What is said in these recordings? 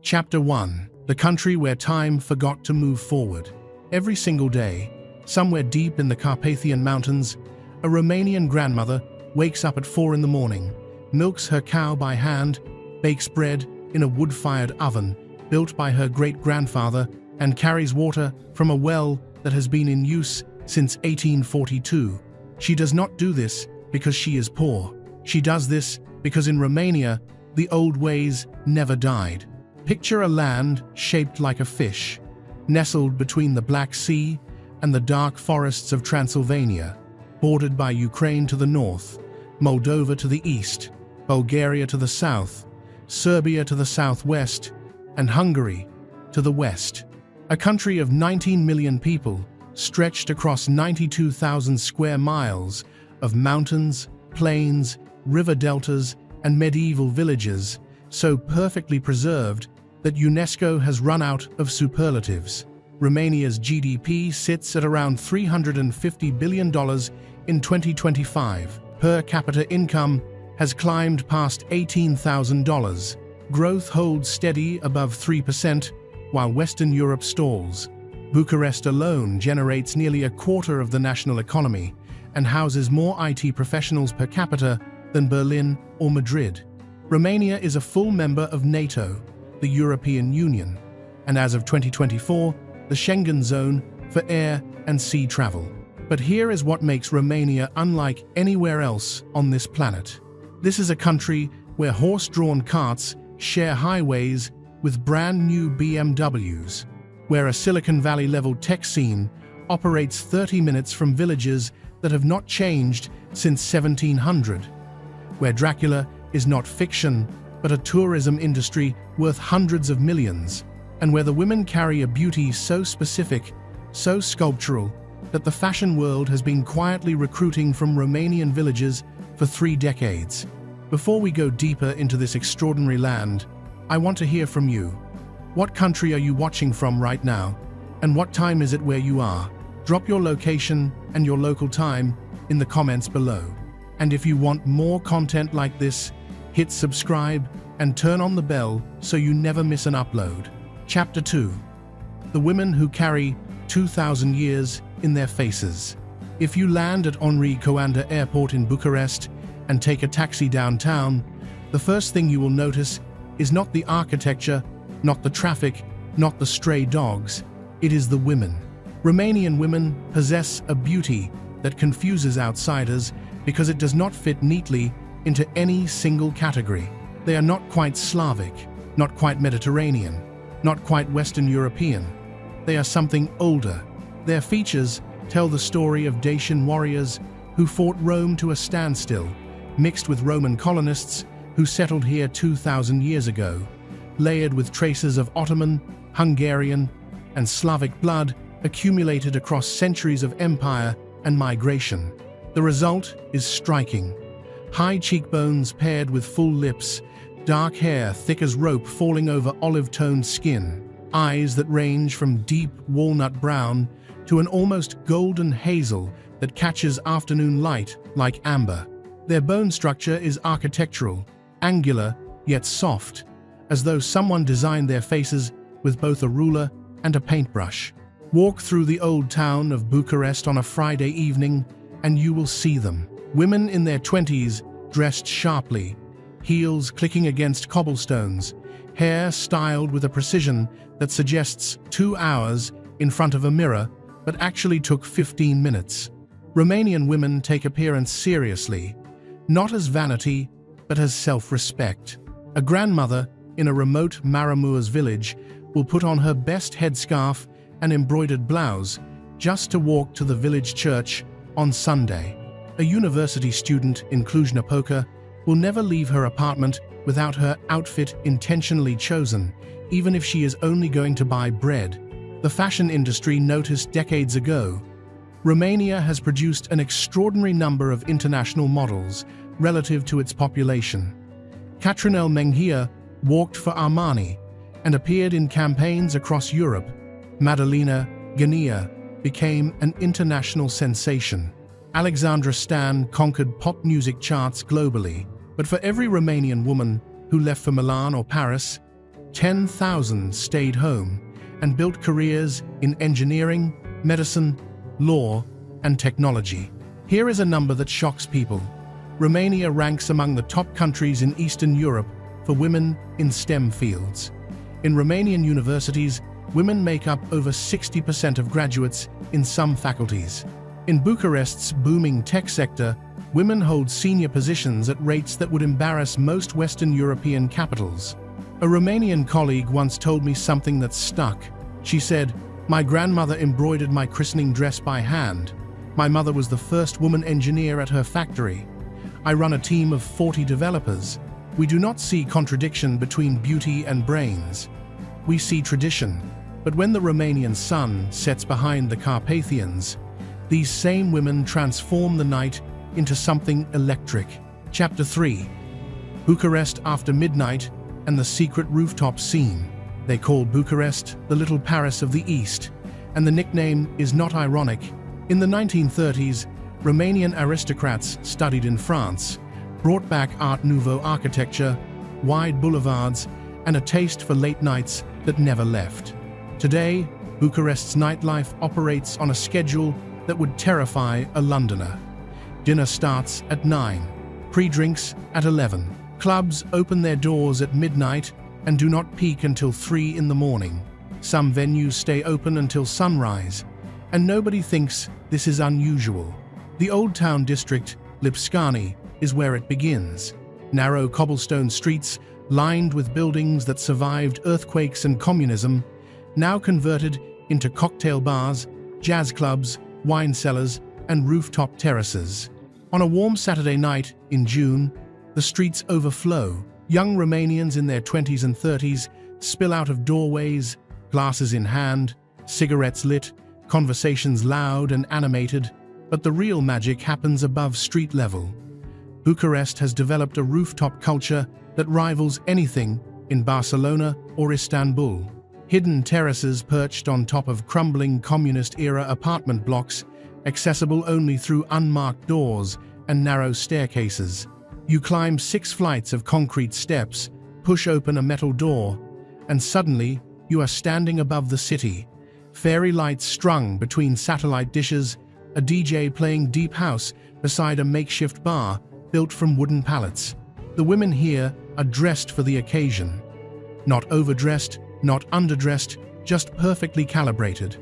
Chapter 1. The country where time forgot to move forward. Every single day, somewhere deep in the Carpathian Mountains, a Romanian grandmother wakes up at 4 in the morning, milks her cow by hand, bakes bread in a wood-fired oven built by her great-grandfather, and carries water from a well that has been in use since 1842. She does not do this because she is poor. She does this because in Romania, the old ways never died. Picture a land shaped like a fish, nestled between the Black Sea and the dark forests of Transylvania, bordered by Ukraine to the north, Moldova to the east, Bulgaria to the south, Serbia to the southwest, and Hungary to the west. A country of 19 million people stretched across 92,000 square miles of mountains, plains, river deltas, and medieval villages, so perfectly preserved that UNESCO has run out of superlatives. Romania's GDP sits at around $350 billion in 2025. Per capita income has climbed past $18,000. Growth holds steady above 3%, while Western Europe stalls. Bucharest alone generates nearly a quarter of the national economy and houses more IT professionals per capita than Berlin or Madrid. Romania is a full member of NATO, the European Union, and as of 2024, the Schengen zone for air and sea travel. But here is what makes Romania unlike anywhere else on this planet. This is a country where horse-drawn carts share highways with brand new BMWs, where a Silicon Valley-level tech scene operates 30 minutes from villages that have not changed since 1700, where Dracula is not fiction, but a tourism industry worth hundreds of millions, and where the women carry a beauty so specific, so sculptural, that the fashion world has been quietly recruiting from Romanian villages for 3 decades. Before we go deeper into this extraordinary land, I want to hear from you. What country are you watching from right now? And what time is it where you are? Drop your location and your local time in the comments below. And if you want more content like this, hit subscribe and turn on the bell so you never miss an upload. Chapter 2. The women who carry 2,000 years in their faces. If you land at Henri Coanda Airport in Bucharest and take a taxi downtown, the first thing you will notice is not the architecture, not the traffic, not the stray dogs. It is the women. Romanian women possess a beauty that confuses outsiders because it does not fit neatly into any single category. They are not quite Slavic, not quite Mediterranean, not quite Western European. They are something older. Their features tell the story of Dacian warriors who fought Rome to a standstill, mixed with Roman colonists who settled here 2,000 years ago, layered with traces of Ottoman, Hungarian, and Slavic blood accumulated across centuries of empire and migration. The result is striking. High cheekbones paired with full lips, dark hair thick as rope falling over olive-toned skin, eyes that range from deep walnut brown to an almost golden hazel that catches afternoon light like amber. Their bone structure is architectural, angular yet soft, as though someone designed their faces with both a ruler and a paintbrush. Walk through the old town of Bucharest on a Friday evening and you will see them. Women in their 20s dressed sharply, heels clicking against cobblestones, hair styled with a precision that suggests 2 hours in front of a mirror but actually took 15 minutes. Romanian women take appearance seriously, not as vanity but as self-respect. A grandmother in a remote Maramureș village will put on her best headscarf and embroidered blouse just to walk to the village church on Sunday. A university student in Cluj-Napoca will never leave her apartment without her outfit intentionally chosen, even if she is only going to buy bread. The fashion industry noticed decades ago. Romania has produced an extraordinary number of international models relative to its population. Catrinel Menghia walked for Armani and appeared in campaigns across Europe. Madalina Ganea became an international sensation. Alexandra Stan conquered pop music charts globally. But for every Romanian woman who left for Milan or Paris, 10,000 stayed home and built careers in engineering, medicine, law, and technology. Here is a number that shocks people. Romania ranks among the top countries in Eastern Europe for women in STEM fields. In Romanian universities, women make up over 60% of graduates in some faculties. In Bucharest's booming tech sector, women hold senior positions at rates that would embarrass most Western European capitals. A Romanian colleague once told me something that stuck. She said, "My grandmother embroidered my christening dress by hand. My mother was the first woman engineer at her factory. I run a team of 40 developers. We do not see contradiction between beauty and brains. We see tradition." But when the Romanian sun sets behind the Carpathians, these same women transform the night into something electric. Chapter 3. Bucharest after midnight and the secret rooftop scene. They call Bucharest the Little Paris of the East, and the nickname is not ironic. In the 1930s, Romanian aristocrats studied in France, brought back Art Nouveau architecture, wide boulevards, and a taste for late nights that never left. Today, Bucharest's nightlife operates on a schedule that would terrify a Londoner. Dinner starts at 9, pre-drinks at 11. Clubs open their doors at midnight and do not peak until 3 in the morning. Some venues stay open until sunrise, and nobody thinks this is unusual. The Old Town district, Lipscani, is where it begins. Narrow cobblestone streets lined with buildings that survived earthquakes and communism, now converted into cocktail bars, jazz clubs, wine cellars, and rooftop terraces. On a warm Saturday night in June, the streets overflow. Young Romanians in their 20s and 30s spill out of doorways, glasses in hand, cigarettes lit, conversations loud and animated. But the real magic happens above street level. Bucharest has developed a rooftop culture that rivals anything in Barcelona or Istanbul. Hidden terraces perched on top of crumbling communist-era apartment blocks, accessible only through unmarked doors and narrow staircases. You climb 6 flights of concrete steps, push open a metal door, and suddenly you are standing above the city. Fairy lights strung between satellite dishes, a DJ playing deep house beside a makeshift bar built from wooden pallets. The women here are dressed for the occasion. Not overdressed, not underdressed, just perfectly calibrated.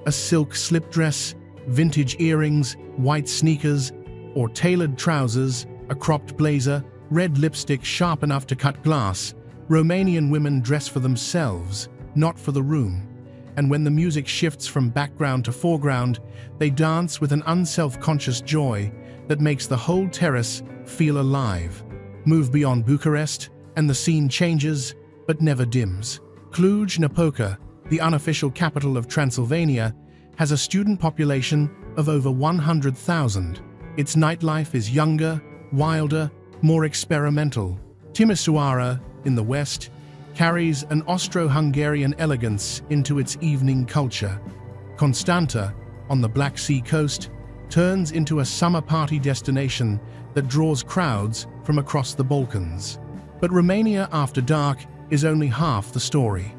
A silk slip dress, vintage earrings, white sneakers, or tailored trousers, a cropped blazer, red lipstick sharp enough to cut glass. Romanian women dress for themselves, not for the room. And when the music shifts from background to foreground, they dance with an unself-conscious joy that makes the whole terrace feel alive. Move beyond Bucharest, and the scene changes, but never dims. Cluj-Napoca, the unofficial capital of Transylvania, has a student population of over 100,000. Its nightlife is younger, wilder, more experimental. Timișoara, in the west, carries an Austro-Hungarian elegance into its evening culture. Constanta, on the Black Sea coast, turns into a summer party destination that draws crowds from across the Balkans. But Romania after dark is only half the story.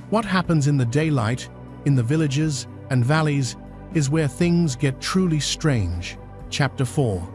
What happens in the daylight, in the villages and valleys, is where things get truly strange. Chapter 4.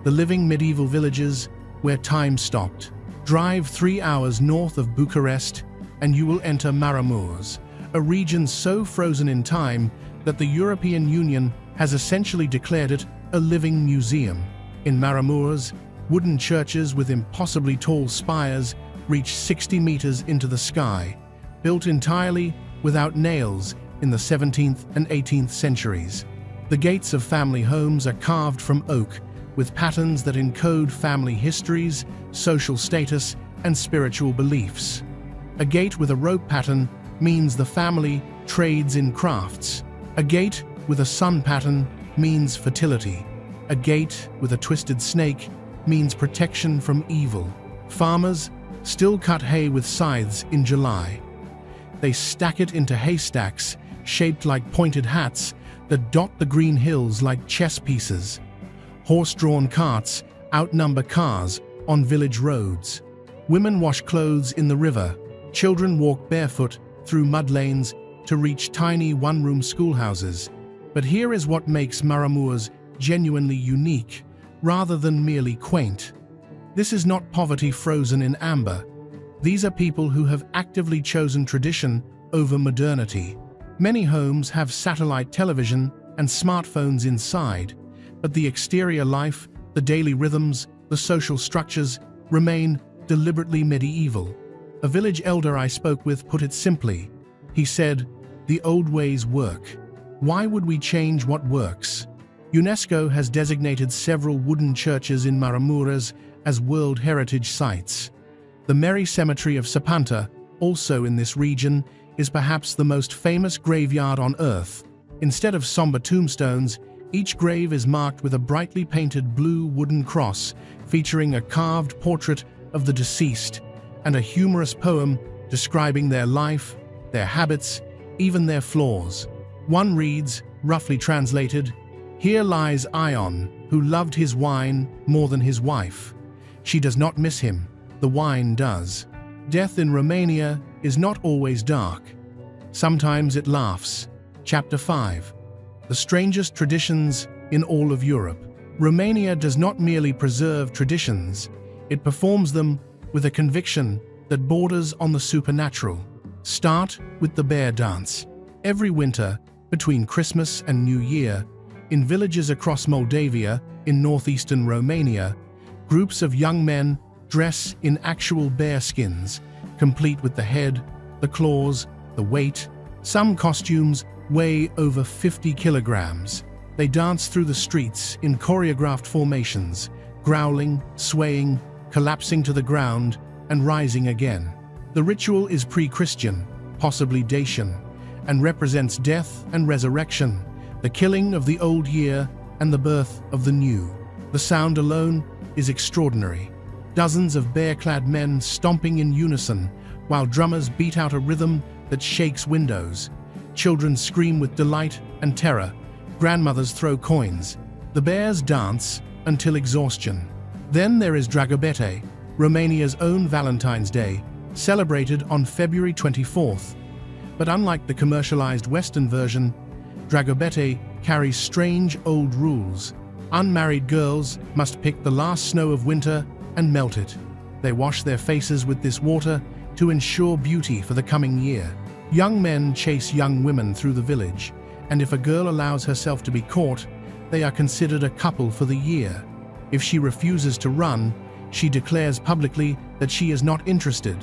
The living medieval villages where time stopped. Drive 3 hours north of Bucharest and you will enter Maramureș, a region so frozen in time that the European Union has essentially declared it a living museum. In Maramureș, wooden churches with impossibly tall spires reach 60 meters into the sky, built entirely without nails in the 17th and 18th centuries. The gates of family homes are carved from oak, with patterns that encode family histories, social status, and spiritual beliefs. A gate with a rope pattern means the family trades in crafts. A gate with a sun pattern means fertility. A gate with a twisted snake means protection from evil. Farmers still cut hay with scythes in July. They stack it into haystacks shaped like pointed hats that dot the green hills like chess pieces. Horse-drawn carts outnumber cars on village roads. Women wash clothes in the river, Children walk barefoot through mud lanes to reach tiny one-room schoolhouses. But here is what makes Maramureș genuinely unique, rather than merely quaint. This is not poverty frozen in amber. These are people who have actively chosen tradition over modernity. Many homes have satellite television and smartphones inside, but the exterior life, the daily rhythms, the social structures remain deliberately medieval. A village elder I spoke with put it simply. He said, "The old ways work. Why would we change what works?" UNESCO has designated several wooden churches in Maramureș as World Heritage Sites. The Mary Cemetery of Sapanta, also in this region, is perhaps the most famous graveyard on Earth. Instead of somber tombstones, each grave is marked with a brightly painted blue wooden cross featuring a carved portrait of the deceased and a humorous poem describing their life, their habits, even their flaws. One reads, roughly translated, "Here lies Ion, who loved his wine more than his wife. She does not miss him, the wine does." Death in Romania is not always dark. Sometimes it laughs. Chapter 5. The strangest traditions in all of Europe. Romania does not merely preserve traditions, it performs them with a conviction that borders on the supernatural. Start with the bear dance. Every winter, between Christmas and New Year, in villages across Moldavia, in northeastern Romania, groups of young men dress in actual bear skins, complete with the head, the claws, the weight. Some costumes weigh over 50 kilograms. They dance through the streets in choreographed formations, growling, swaying, collapsing to the ground, and rising again. The ritual is pre-Christian, possibly Dacian, and represents death and resurrection, the killing of the old year and the birth of the new. The sound alone is extraordinary. Dozens of bear-clad men stomping in unison, while drummers beat out a rhythm that shakes windows. Children scream with delight and terror. Grandmothers throw coins. The bears dance until exhaustion. Then there is Dragobete, Romania's own Valentine's Day, celebrated on February 24th. But unlike the commercialized Western version, Dragobete carries strange old rules. Unmarried girls must pick the last snow of winter and melt it. They wash their faces with this water to ensure beauty for the coming year. Young men chase young women through the village, and if a girl allows herself to be caught, they are considered a couple for the year. If she refuses to run, she declares publicly that she is not interested.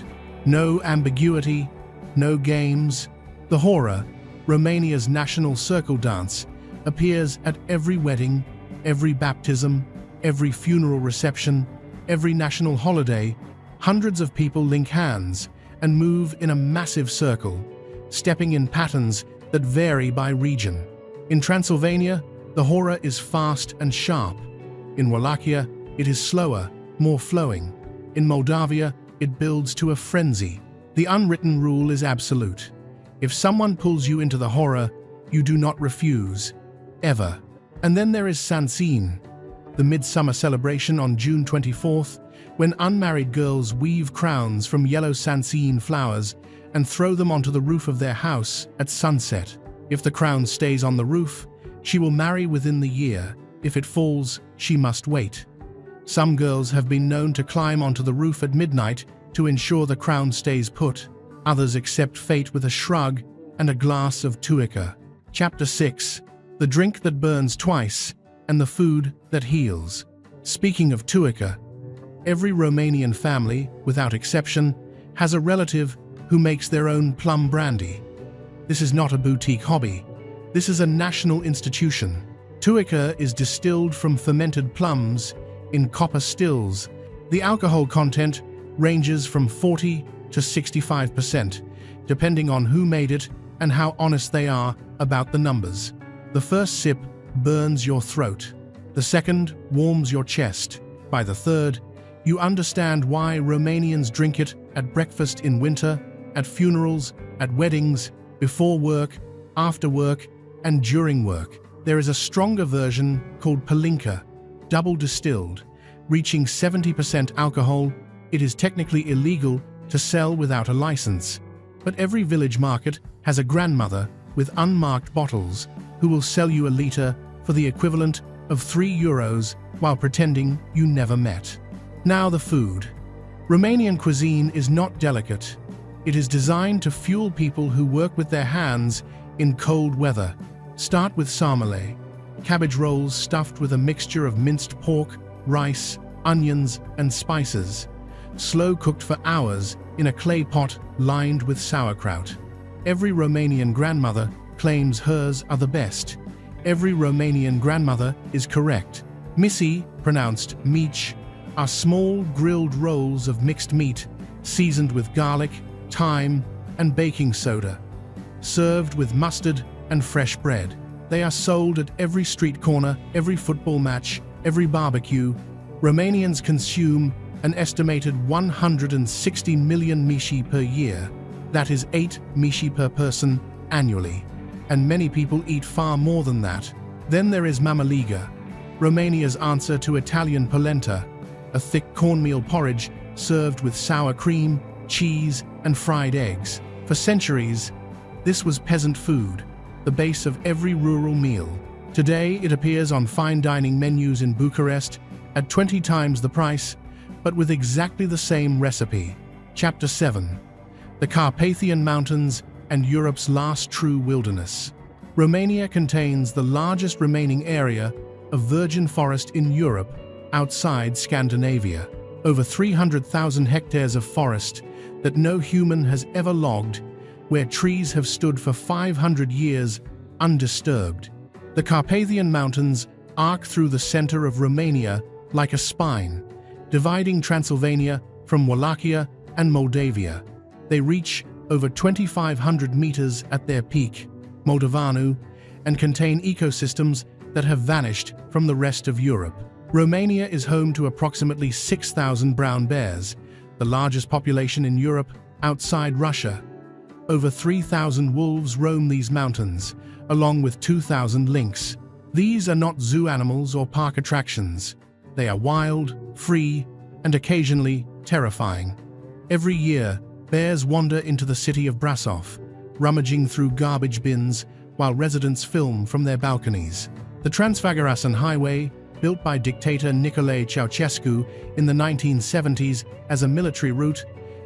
No ambiguity, no games. The hora, Romania's national circle dance, appears at every wedding, every baptism, every funeral reception, every national holiday. Hundreds of people link hands and move in a massive circle, stepping in patterns that vary by region. In Transylvania, the hora is fast and sharp. In Wallachia, it is slower, more flowing. In Moldavia, it builds to a frenzy. The unwritten rule is absolute. If someone pulls you into the hora, you do not refuse, ever. And then there is Sansin, the midsummer celebration on June 24th, when unmarried girls weave crowns from yellow Sansin flowers and throw them onto the roof of their house at sunset. If the crown stays on the roof, she will marry within the year. If it falls, she must wait. Some girls have been known to climb onto the roof at midnight to ensure the crown stays put. Others accept fate with a shrug and a glass of tuica. Chapter 6. The drink that burns twice and the food that heals. Speaking of tuica, every Romanian family, without exception, has a relative who makes their own plum brandy. This is not a boutique hobby. This is a national institution. Tuica is distilled from fermented plums in copper stills. The alcohol content ranges from 40 to 65%, depending on who made it and how honest they are about the numbers. The first sip burns your throat. The second warms your chest. By the third, you understand why Romanians drink it at breakfast in winter, at funerals, at weddings, before work, after work, and during work. There is a stronger version called palinka, double distilled, reaching 70% alcohol. It is technically illegal to sell without a license. But every village market has a grandmother with unmarked bottles who will sell you a liter for the equivalent of €3 while pretending you never met. Now the food. Romanian cuisine is not delicate. It is designed to fuel people who work with their hands in cold weather. Start with sarmale, cabbage rolls stuffed with a mixture of minced pork, rice, onions, and spices, slow cooked for hours in a clay pot lined with sauerkraut. Every Romanian grandmother claims hers are the best. Every Romanian grandmother is correct. Misi, pronounced mici, are small grilled rolls of mixed meat seasoned with garlic, thyme, and baking soda. Served with mustard and fresh bread. They are sold at every street corner, every football match, every barbecue. Romanians consume an estimated 160 million mici per year. That is 8 mici per person annually. And many people eat far more than that. Then there is mamaliga, Romania's answer to Italian polenta, a thick cornmeal porridge served with sour cream, cheese, and fried eggs. For centuries, this was peasant food, the base of every rural meal. Today, it appears on fine dining menus in Bucharest at 20 times the price, but with exactly the same recipe. Chapter 7. The Carpathian Mountains and Europe's last true wilderness. Romania contains the largest remaining area of virgin forest in Europe outside Scandinavia. Over 300,000 hectares of forest that no human has ever logged, where trees have stood for 500 years undisturbed. The Carpathian Mountains arc through the center of Romania like a spine, dividing Transylvania from Wallachia and Moldavia. They reach over 2,500 meters at their peak, Moldovanu, and contain ecosystems that have vanished from the rest of Europe. Romania is home to approximately 6,000 brown bears, the largest population in Europe outside Russia. Over 3,000 wolves roam these mountains, along with 2,000 lynx. These are not zoo animals or park attractions. They are wild, free, and occasionally terrifying. Every year, bears wander into the city of Brasov, rummaging through garbage bins while residents film from their balconies. The Transfăgărașan Highway, built by dictator Nicolae Ceausescu in the 1970s as a military route,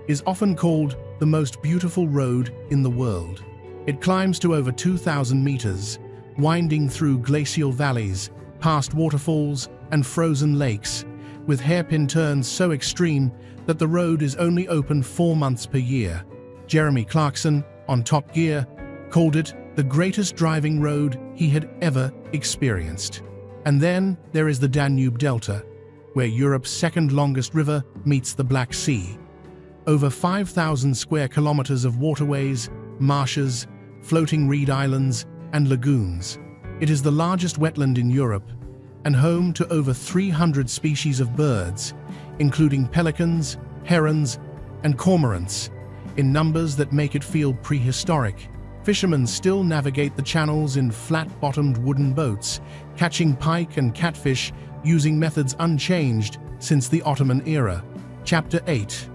is often called the most beautiful road in the world. It climbs to over 2,000 meters, winding through glacial valleys, past waterfalls and frozen lakes, with hairpin turns so extreme that the road is only open 4 months per year. Jeremy Clarkson, on Top Gear, called it the greatest driving road he had ever experienced. And then there is the Danube Delta, where Europe's second longest river meets the Black Sea. Over 5,000 square kilometers of waterways, marshes, floating reed islands, and lagoons. It is the largest wetland in Europe and home to over 300 species of birds, including pelicans, herons, and cormorants, in numbers that make it feel prehistoric. Fishermen still navigate the channels in flat-bottomed wooden boats, catching pike and catfish using methods unchanged since the Ottoman era. Chapter 8.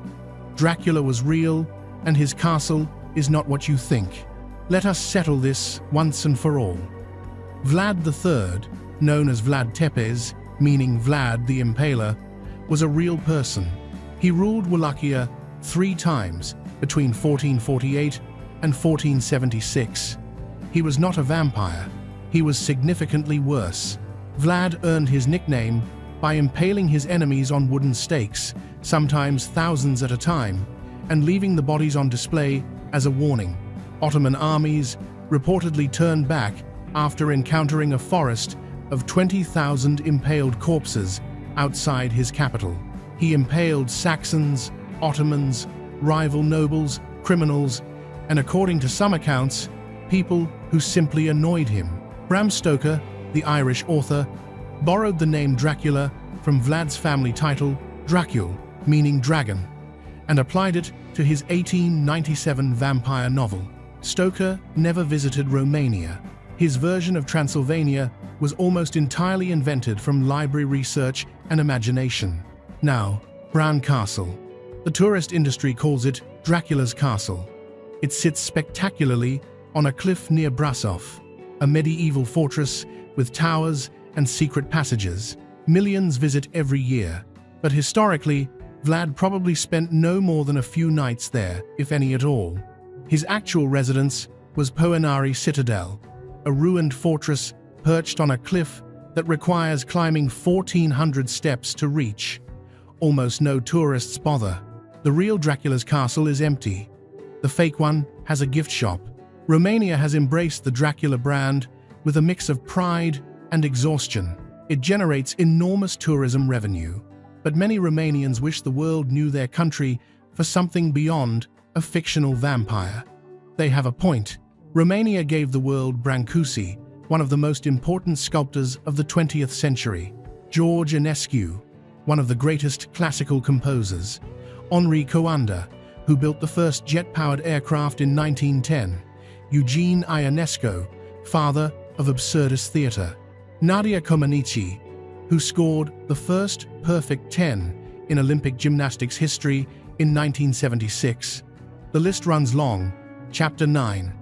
Dracula was real, and his castle is not what you think. Let us settle this once and for all. Vlad III, known as Vlad Tepes, meaning Vlad the Impaler, was a real person. He ruled Wallachia 3 times between 1448 and 1476. He was not a vampire. He was significantly worse. Vlad earned his nickname by impaling his enemies on wooden stakes, sometimes thousands at a time, and leaving the bodies on display as a warning. Ottoman armies reportedly turned back after encountering a forest of 20,000 impaled corpses outside his capital. He impaled Saxons, Ottomans, rival nobles, criminals, and according to some accounts, people who simply annoyed him. Bram Stoker, the Irish author, borrowed the name Dracula from Vlad's family title, Dracul, meaning dragon, and applied it to his 1897 vampire novel. Stoker never visited Romania. His version of Transylvania was almost entirely invented from library research and imagination. Now, Bran Castle. The tourist industry calls it Dracula's Castle. It sits spectacularly on a cliff near Brasov, a medieval fortress with towers and secret passages. Millions visit every year, but historically, Vlad probably spent no more than a few nights there, if any at all. His actual residence was Poenari Citadel, a ruined fortress perched on a cliff that requires climbing 1,400 steps to reach. Almost no tourists bother. The real Dracula's Castle is empty. The fake one has a gift shop. Romania has embraced the Dracula brand with a mix of pride and exhaustion. It generates enormous tourism revenue. But many Romanians wish the world knew their country for something beyond a fictional vampire. They have a point. Romania gave the world Brancusi, one of the most important sculptors of the 20th century, George Enescu, one of the greatest classical composers, Henri Coanda, who built the first jet-powered aircraft in 1910, Eugene Ionesco, father of absurdist theatre, Nadia Comaneci, who scored the first perfect 10 in Olympic gymnastics history in 1976. The list runs long. Chapter 9.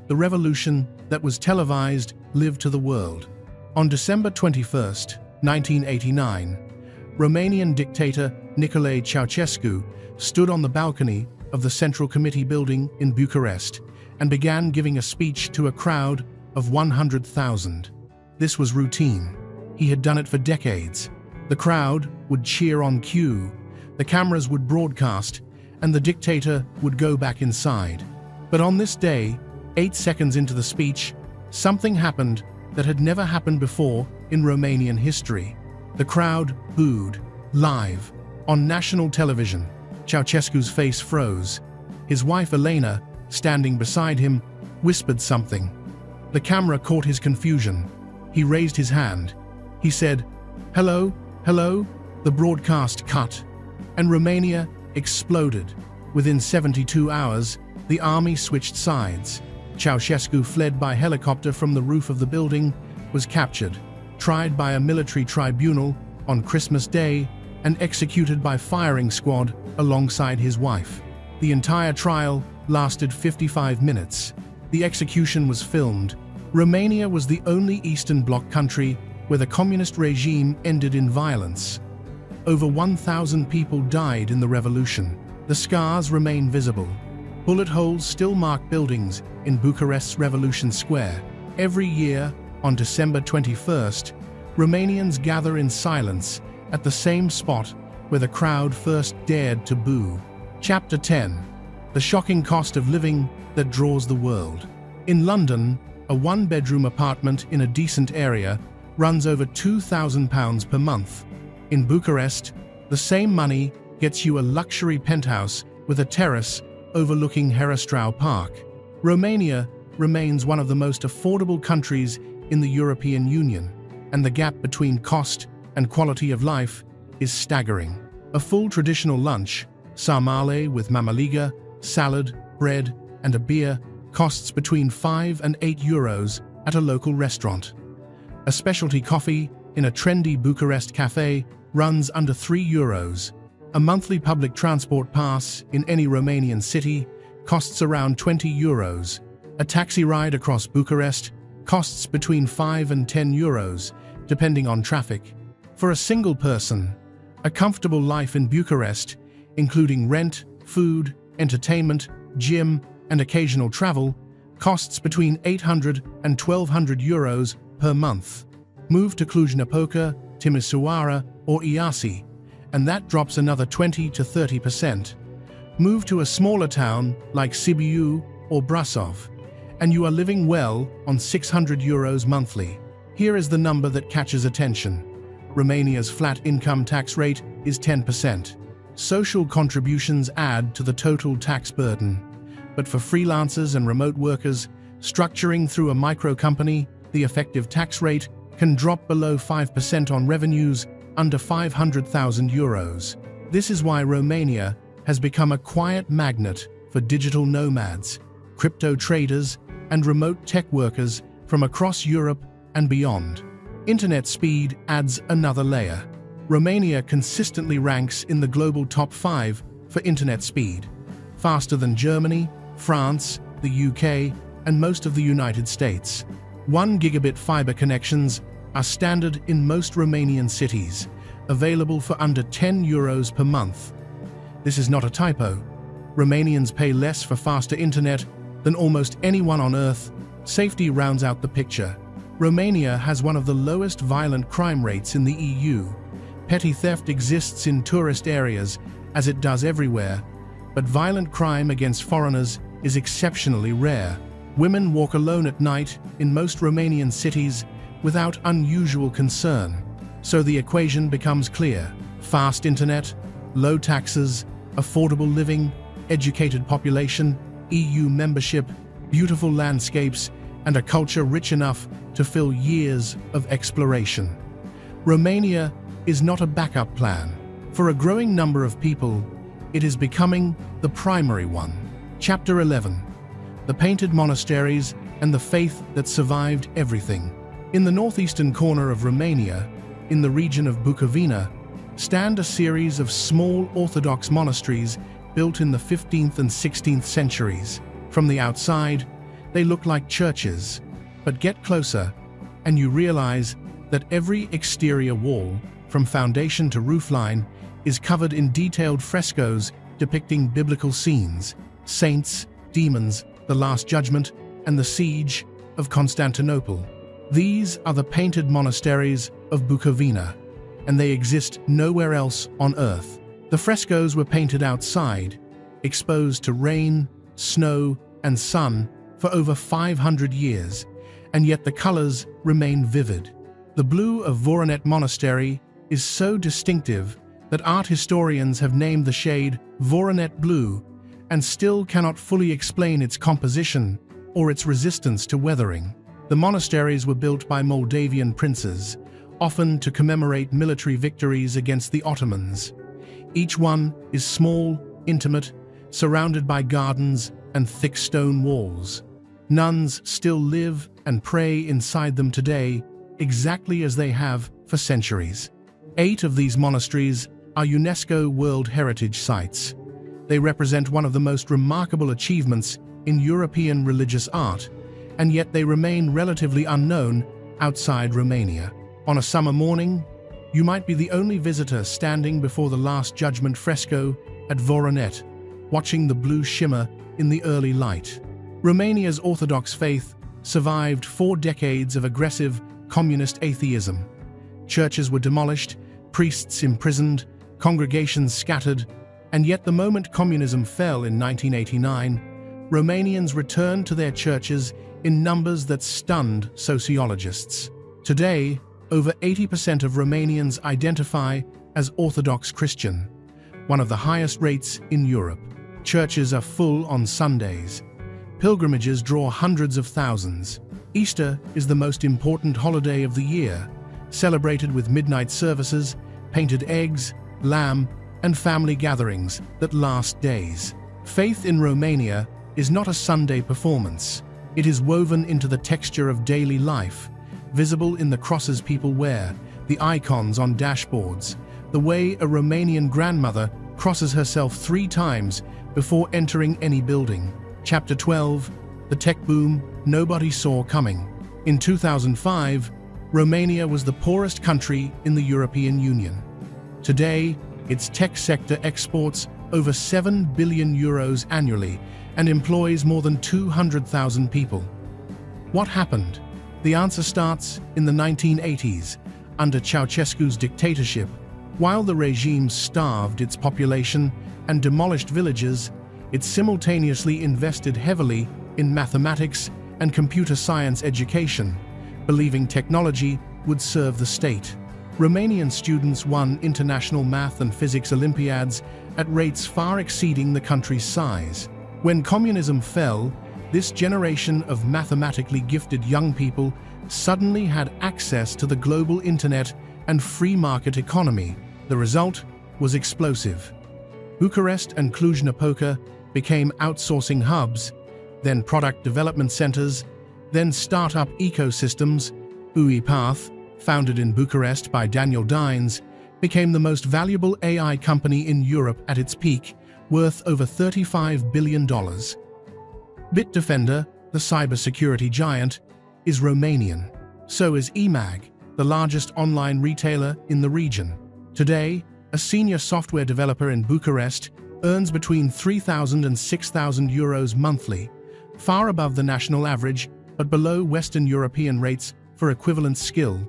The revolution that was televised lived to the world. On December 21, 1989, Romanian dictator Nicolae Ceausescu stood on the balcony of the Central Committee building in Bucharest and began giving a speech to a crowd of 100,000. This was routine. He had done it for decades. The crowd would cheer on cue, the cameras would broadcast, and the dictator would go back inside. But on this day, 8 seconds into the speech, something happened that had never happened before in Romanian history. The crowd booed, live, on national television. Ceausescu's face froze. His wife Elena, standing beside him, whispered something. The camera caught his confusion. He raised his hand. He said, "Hello, hello." The broadcast cut, and Romania exploded. Within 72 hours, the army switched sides. Ceausescu fled by helicopter from the roof of the building, was captured, tried by a military tribunal on Christmas Day, and executed by firing squad alongside his wife. The entire trial lasted 55 minutes. The execution was filmed. Romania was the only Eastern Bloc country where the communist regime ended in violence. Over 1,000 people died in the revolution. The scars remain visible. Bullet holes still mark buildings in Bucharest's Revolution Square. Every year, on December 21st, Romanians gather in silence at the same spot where the crowd first dared to boo. Chapter 10. The shocking cost of living that draws the world. In London, a one-bedroom apartment in a decent area runs over £2,000 per month. In Bucharest, the same money gets you a luxury penthouse with a terrace overlooking Herăstrău Park. Romania remains one of the most affordable countries in the European Union, and the gap between cost and quality of life is staggering. A full traditional lunch, sarmale with mamaliga, salad, bread, and a beer, costs between 5 and 8 euros at a local restaurant. A specialty coffee in a trendy Bucharest cafe runs under 3 euros. A monthly public transport pass in any Romanian city costs around 20 euros. A taxi ride across Bucharest costs between 5 and 10 euros, depending on traffic. For a single person, a comfortable life in Bucharest, including rent, food, entertainment, gym, and occasional travel, costs between 800 and 1,200 euros per month. Move to Cluj-Napoca, Timisoara, or Iasi, and that drops another 20 to 30%. Move to a smaller town like Sibiu or Brasov, and you are living well on 600 euros monthly. Here is the number that catches attention. Romania's flat income tax rate is 10%. Social contributions add to the total tax burden. But for freelancers and remote workers, structuring through a micro-company, the effective tax rate can drop below 5% on revenues under 500,000 euros. This is why Romania has become a quiet magnet for digital nomads, crypto traders, and remote tech workers from across Europe and beyond. Internet speed adds another layer. Romania consistently ranks in the global top 5 for internet speed, faster than Germany, France, the UK, and most of the United States. 1 gigabit fiber connections are standard in most Romanian cities, available for under €10 per month. This is not a typo. Romanians pay less for faster internet than almost anyone on Earth. Safety rounds out the picture. Romania has one of the lowest violent crime rates in the EU. Petty theft exists in tourist areas, as it does everywhere, but violent crime against foreigners is exceptionally rare. Women walk alone at night in most Romanian cities without unusual concern. So the equation becomes clear: fast internet, low taxes, affordable living, educated population, EU membership, beautiful landscapes, and a culture rich enough to fill years of exploration. Romania is not a backup plan. For a growing number of people, it is becoming the primary one. Chapter 11. The Painted Monasteries and the Faith that Survived Everything. In the northeastern corner of Romania, in the region of Bucovina, stand a series of small Orthodox monasteries built in the 15th and 16th centuries. From the outside, they look like churches, but get closer and you realize that every exterior wall, from foundation to roofline, is covered in detailed frescoes depicting biblical scenes: saints, demons, the Last Judgment, and the siege of Constantinople. These are the painted monasteries of Bucovina, and they exist nowhere else on Earth. The frescoes were painted outside, exposed to rain, snow, and sun for over 500 years, and yet the colors remain vivid. The blue of Voronet Monastery is so distinctive that art historians have named the shade Voronet blue and still cannot fully explain its composition or its resistance to weathering. The monasteries were built by Moldavian princes, often to commemorate military victories against the Ottomans. Each one is small, intimate, surrounded by gardens and thick stone walls. Nuns still live and pray inside them today, exactly as they have for centuries. 8 of these monasteries are UNESCO World Heritage Sites. They represent one of the most remarkable achievements in European religious art, and yet they remain relatively unknown outside Romania. On a summer morning, you might be the only visitor standing before the Last Judgment fresco at Voronet, watching the blue shimmer in the early light. Romania's Orthodox faith survived 4 decades of aggressive communist atheism. Churches were demolished, priests imprisoned, congregations scattered, and yet the moment communism fell in 1989, Romanians returned to their churches in numbers that stunned sociologists. Today, over 80% of Romanians identify as Orthodox Christian, one of the highest rates in Europe. Churches are full on Sundays. Pilgrimages draw hundreds of thousands. Easter is the most important holiday of the year, celebrated with midnight services, painted eggs, lamb, and family gatherings that last days. Faith in Romania is not a Sunday performance. It is woven into the texture of daily life, visible in the crosses people wear, the icons on dashboards, the way a Romanian grandmother crosses herself 3 times before entering any building. Chapter 12. The Tech Boom Nobody Saw Coming. In 2005, Romania was the poorest country in the European Union. Today, its tech sector exports over €7 billion annually and employs more than 200,000 people. What happened? The answer starts in the 1980s, under Ceausescu's dictatorship. While the regime starved its population and demolished villages, it simultaneously invested heavily in mathematics and computer science education, believing technology would serve the state. Romanian students won international math and physics Olympiads at rates far exceeding the country's size. When communism fell, this generation of mathematically gifted young people suddenly had access to the global internet and free market economy. The result was explosive. Bucharest and Cluj-Napoca became outsourcing hubs, then product development centers, then startup ecosystems. UiPath, founded in Bucharest by Daniel Dines, became the most valuable AI company in Europe at its peak, worth over $35 billion. Bitdefender, the cybersecurity giant, is Romanian. So is eMAG, the largest online retailer in the region. Today, a senior software developer in Bucharest earns between 3,000 and 6,000 euros monthly, far above the national average but below Western European rates for equivalent skill.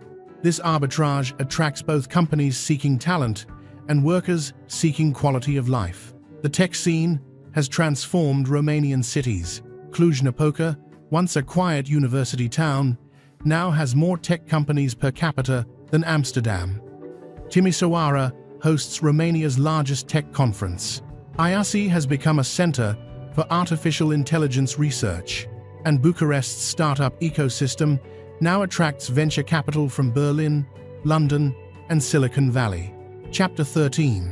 This arbitrage attracts both companies seeking talent and workers seeking quality of life. The tech scene has transformed Romanian cities. Cluj-Napoca, once a quiet university town, now has more tech companies per capita than Amsterdam. Timisoara hosts Romania's largest tech conference. IASI has become a center for artificial intelligence research, and Bucharest's startup ecosystem now attracts venture capital from Berlin, London, and Silicon Valley. Chapter 13.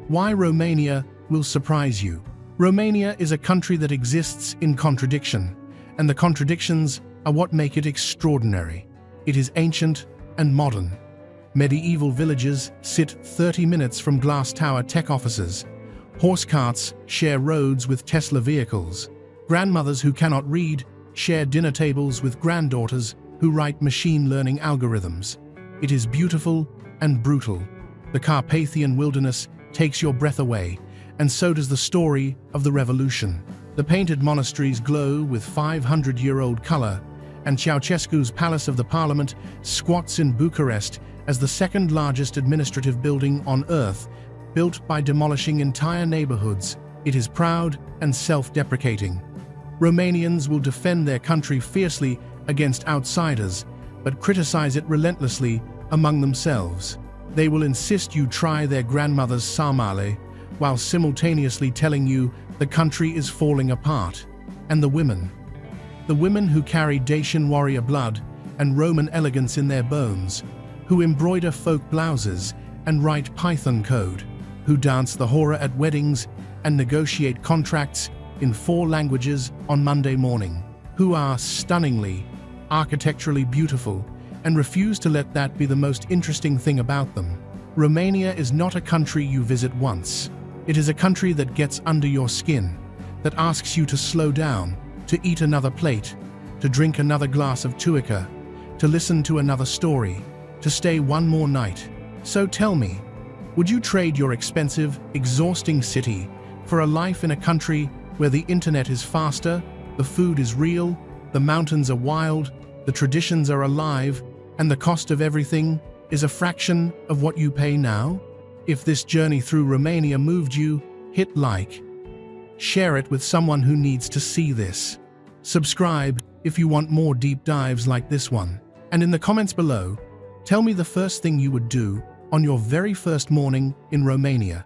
Why Romania will surprise you. Romania is a country that exists in contradiction, and the contradictions are what make it extraordinary. It is ancient and modern. Medieval villages sit 30 minutes from glass tower tech offices. Horse carts share roads with Tesla vehicles. Grandmothers who cannot read share dinner tables with granddaughters who write machine learning algorithms. It is beautiful and brutal. The Carpathian wilderness takes your breath away, and so does the story of the revolution. The painted monasteries glow with 500-year-old color, and Ceausescu's Palace of the Parliament squats in Bucharest as the second largest administrative building on earth, built by demolishing entire neighborhoods. It is proud and self-deprecating. Romanians will defend their country fiercely against outsiders, but criticize it relentlessly among themselves. They will insist you try their grandmother's sarmale, while simultaneously telling you the country is falling apart. And the women who carry Dacian warrior blood and Roman elegance in their bones, who embroider folk blouses and write Python code, who dance the hora at weddings and negotiate contracts in 4 languages on Monday morning, who are stunningly, architecturally beautiful and refuse to let that be the most interesting thing about them. Romania is not a country you visit once. It is a country that gets under your skin, that asks you to slow down, to eat another plate, to drink another glass of tuica, to listen to another story, to stay one more night. So tell me, would you trade your expensive, exhausting city for a life in a country where the internet is faster, the food is real, the mountains are wild, the traditions are alive, and the cost of everything is a fraction of what you pay now? If this journey through Romania moved you, hit like. Share it with someone who needs to see this. Subscribe if you want more deep dives like this one. And in the comments below, tell me the first thing you would do on your very first morning in Romania.